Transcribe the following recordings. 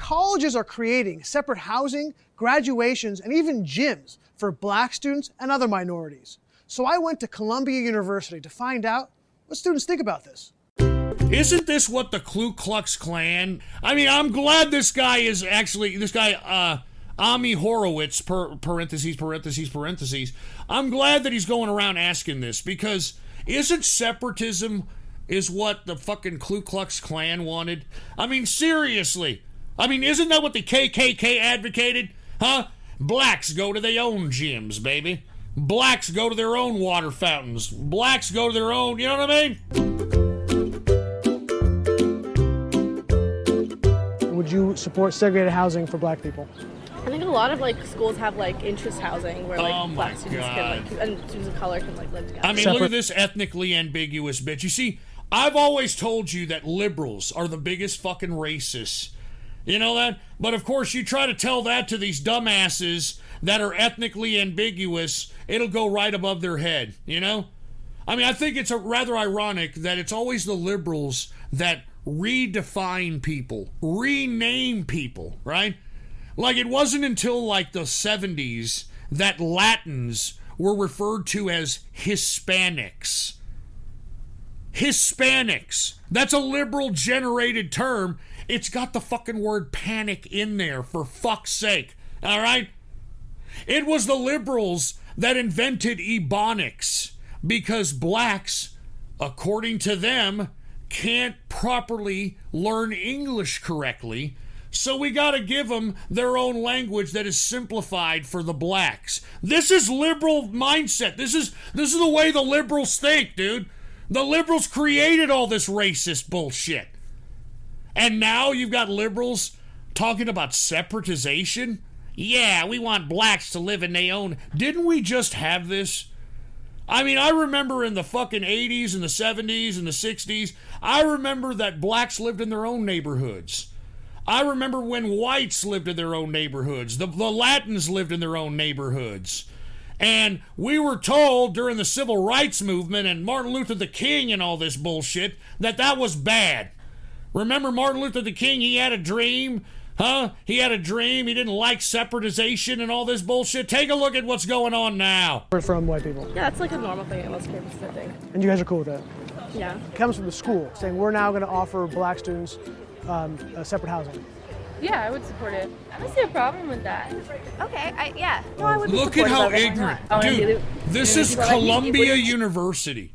colleges are creating separate housing, graduations, and even gyms for black students and other minorities. So I went to Columbia University to find out what students think about this. Isn't this what the Ku Klux Klan? I mean, I'm glad this guy is actually, Ami Horowitz, parentheses. I'm glad that he's going around asking this, because isn't separatism is what the fucking Ku Klux Klan wanted? I mean, seriously. I mean, isn't that what the KKK advocated? Huh? Blacks go to their own gyms, baby. Blacks go to their own water fountains. Blacks go to their own, you know what I mean? Would you support segregated housing for black people? I think a lot of schools have interest housing where black students can and students of color can live together. I mean, look at this ethnically ambiguous bitch. You see, I've always told you that liberals are the biggest fucking racists. You know that? But of course, you try to tell that to these dumbasses that are ethnically ambiguous, it'll go right above their head, you know? I mean, I think it's rather ironic that it's always the liberals that redefine people, rename people, right? Like, it wasn't until the 70s that Latins were referred to as Hispanics. Hispanics. That's a liberal generated term. It's got the fucking word panic in there, for fuck's sake. All right? It was the liberals that invented Ebonics, because blacks, according to them, can't properly learn English correctly, so we gotta give them their own language that is simplified for the blacks. This is liberal mindset. This is the way the liberals think, dude. The liberals created all this racist bullshit. And now you've got liberals talking about separatization? Yeah, we want blacks to live in their own... Didn't we just have this? I mean, I remember in the fucking 80s and the 70s and the 60s, I remember that blacks lived in their own neighborhoods. I remember when whites lived in their own neighborhoods. The Latins lived in their own neighborhoods. And we were told during the civil rights movement and Martin Luther the King and all this bullshit that was bad. Remember Martin Luther the King? He had a dream. Huh? He had a dream. He didn't like separatization and all this bullshit. Take a look at what's going on now. From white people. Yeah, that's a normal thing in most cases, I think. And you guys are cool with that? Yeah. It comes from the school, saying we're now going to offer black students separate housing. Yeah, I would support it. I don't see a problem with that. Okay, yeah. No, I would Look at how ignorant. Dude, this is Columbia University.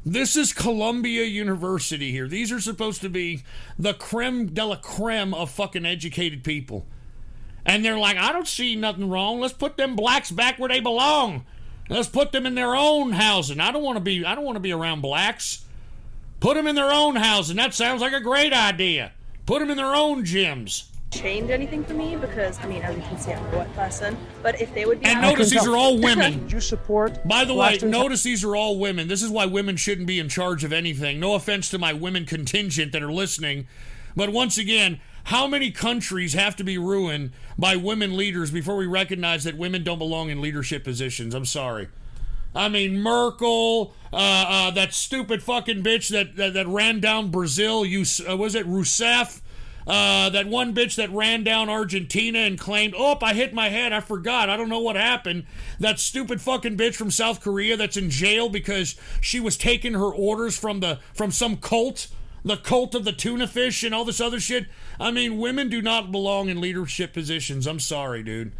This is Columbia University here. These are supposed to be the creme de la creme of fucking educated people. And they're like, I don't see nothing wrong. Let's put them blacks back where they belong. Let's put them in their own housing. I don't want to be around blacks. Put them in their own housing. That sounds like a great idea. Put them in their own gyms. Change anything for me because, I mean, as you can see, I'm a white person. But if they would be... And notice these are all women. Do you support... By the way, notice these are all women. This is why women shouldn't be in charge of anything. No offense to my women contingent that are listening. But once again, how many countries have to be ruined by women leaders before we recognize that women don't belong in leadership positions? I'm sorry. I mean, Merkel, that stupid fucking bitch that ran down Brazil, was it Rousseff? That one bitch that ran down Argentina and claimed, oh, I hit my head, I forgot, I don't know what happened. That stupid fucking bitch from South Korea that's in jail because she was taking her orders from some cult, the cult of the tuna fish and all this other shit. I mean, women do not belong in leadership positions. I'm sorry, dude.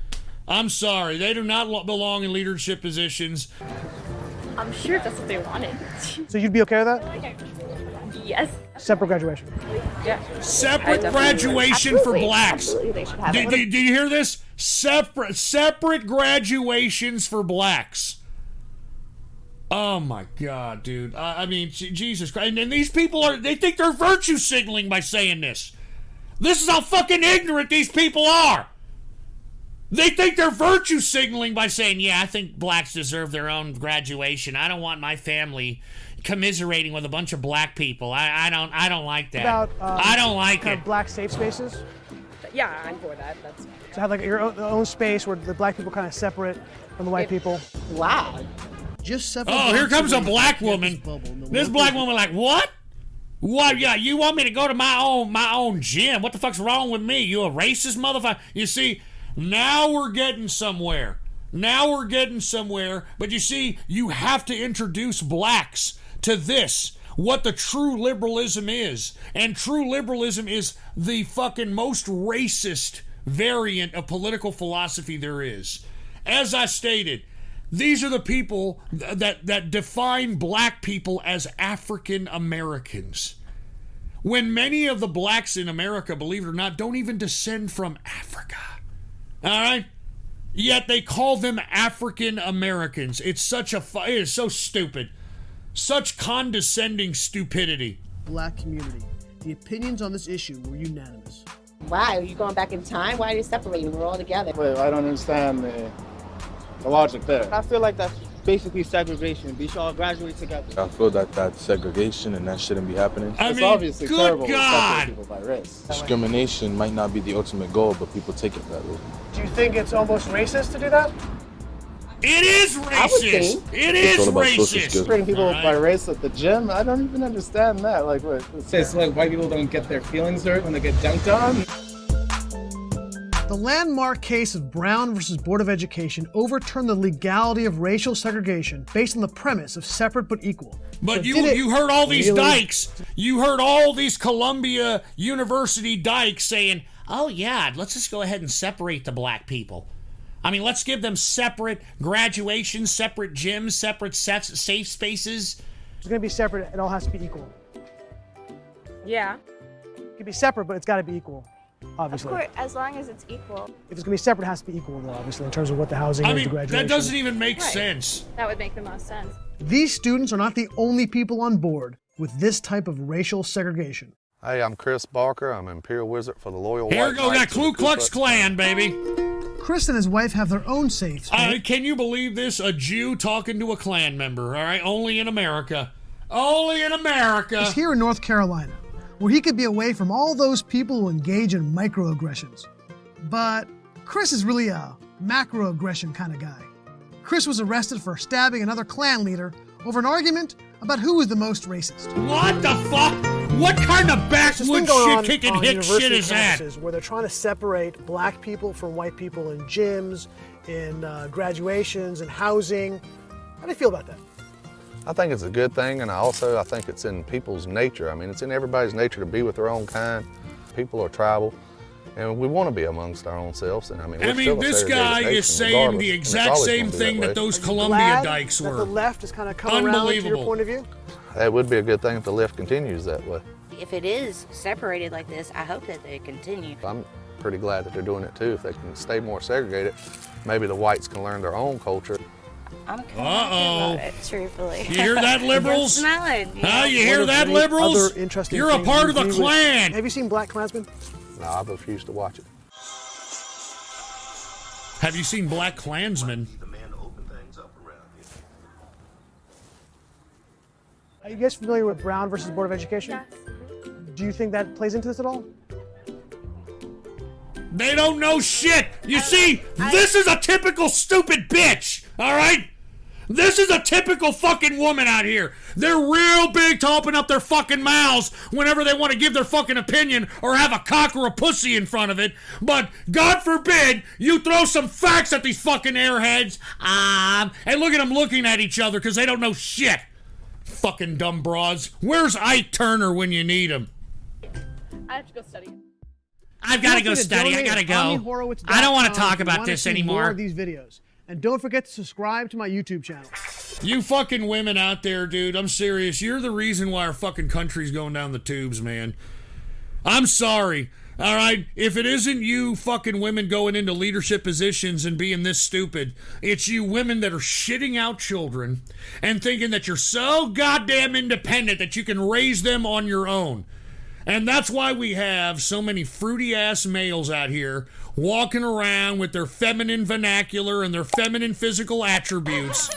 I'm sorry. They do not belong in leadership positions. I'm sure that's what they wanted. So you'd be okay with that? Yes. Separate graduation. Yeah. Separate graduation for blacks. Absolutely, they should have it. Do you hear this? Separate graduations for blacks. Oh my God, dude. I mean, Jesus Christ. And these people they think they're virtue signaling by saying this. This is how fucking ignorant these people are. They think they're virtue signaling by saying, yeah, I think blacks deserve their own graduation. I don't want my family commiserating with a bunch of black people. I don't like that. I don't like it. Black safe spaces? Yeah, I'm for that. That's... So have your own space where the black people kind of separate from the white people. Wow. Just separate. Oh, here comes a black woman. This black woman like, what? What? Yeah, you want me to go to my own gym? What the fuck's wrong with me? You a racist motherfucker? You see, now we're getting somewhere. But you see, you have to introduce blacks to this, what the true liberalism is. And true liberalism is the fucking most racist variant of political philosophy there is. As I stated, these are the people that define black people as African Americans. When many of the blacks in America, believe it or not, don't even descend from Africa. All right? Yet they call them African Americans. It is so stupid. Such condescending stupidity. Black community. The opinions on this issue were unanimous. Why? Are you going back in time? Why are they separating? We're all together. But I don't understand the logic there. I feel like that's basically segregation. We should all graduate together. I feel that that's segregation and that shouldn't be happening. It's obviously good terrible to God. separate people by race. Discrimination might not be the ultimate goal, but people take it that way. Do you think it's almost racist to do that? It is racist. It is all about social racist. skills. Separating people by race at the gym, I don't even understand that. Like, what? It's like white people don't get their feelings hurt when they get dunked on. The landmark case of Brown versus Board of Education overturned the legality of racial segregation based on the premise of separate but equal. But So you heard all these really? dykes. You heard all these Columbia University dykes saying, oh yeah, let's just go ahead and separate the black people. I mean, let's give them separate graduations, separate gyms, separate safe spaces. It's going to be separate. It all has to be equal. Yeah. It can be separate, but it's got to be equal, obviously. Of course, as long as it's equal. If it's going to be separate, it has to be equal, though, obviously, in terms of what the housing I is, mean, the graduation. that doesn't even make Right. sense. That would make the most sense. These students are not the only people on board with this type of racial segregation. Hey, I'm Chris Barker. I'm Imperial Wizard for the Loyal Here White go that Knights of the Ku Klux Klan, baby. Chris and his wife have their own safe space. Can you believe this? A Jew talking to a Klan member, all right? Only in America. Only in America. He's here in North Carolina, where he could be away from all those people who engage in microaggressions. But Chris is really a macroaggression kind of guy. Chris was arrested for stabbing another Klan leader over an argument about who was the most racist. What the fuck? What kind of There's this thing backwoods going on shit-kicking on hick university shit is that? campuses where they're trying to separate black people from white people in gyms, in graduations, and housing. How do you feel about that? I think it's a good thing, and I think it's in people's nature. I mean, it's in everybody's nature to be with their own kind. People are tribal, and we want to be amongst our own selves. And I mean, this guy is saying the exact same thing that those Columbia Glad dykes that were. the left has kind of come around to your Unbelievable. point of view? It would be a good thing if the left continues that way. If it is separated like this, I hope that they continue. I'm pretty glad that they're doing it too. If they can stay more segregated, maybe the whites can learn their own culture. I'm kind of happy about it, truthfully. You hear that, liberals? They're smiling. Huh? You One hear of that, the liberals? other interesting You're a things part we of the agree with- Klan. Have you seen Black Klansman? No, I refuse to watch it. Have you seen Black Klansmen? Are you guys familiar with Brown versus Board of Education? Yes. Do you think that plays into this at all? They don't know shit. You see, this is a typical stupid bitch, all right? This is a typical fucking woman out here. They're real big to open up their fucking mouths whenever they want to give their fucking opinion or have a cock or a pussy in front of it. But God forbid you throw some facts at these fucking airheads. And look at them looking at each other because they don't know shit. Fucking dumb broads. Where's Ike Turner when you need him? I have to go study. I've got to Feel go free study. I donate got to at go. AmiHorowitz.com I don't want to if talk you about wanna this see anymore. More of these videos. And don't forget to subscribe to my YouTube channel. You fucking women out there, dude, I'm serious. You're the reason why our fucking country's going down the tubes, man. I'm sorry. All right, if it isn't you fucking women going into leadership positions and being this stupid, it's you women that are shitting out children and thinking that you're so goddamn independent that you can raise them on your own. And that's why we have so many fruity-ass males out here walking around with their feminine vernacular and their feminine physical attributes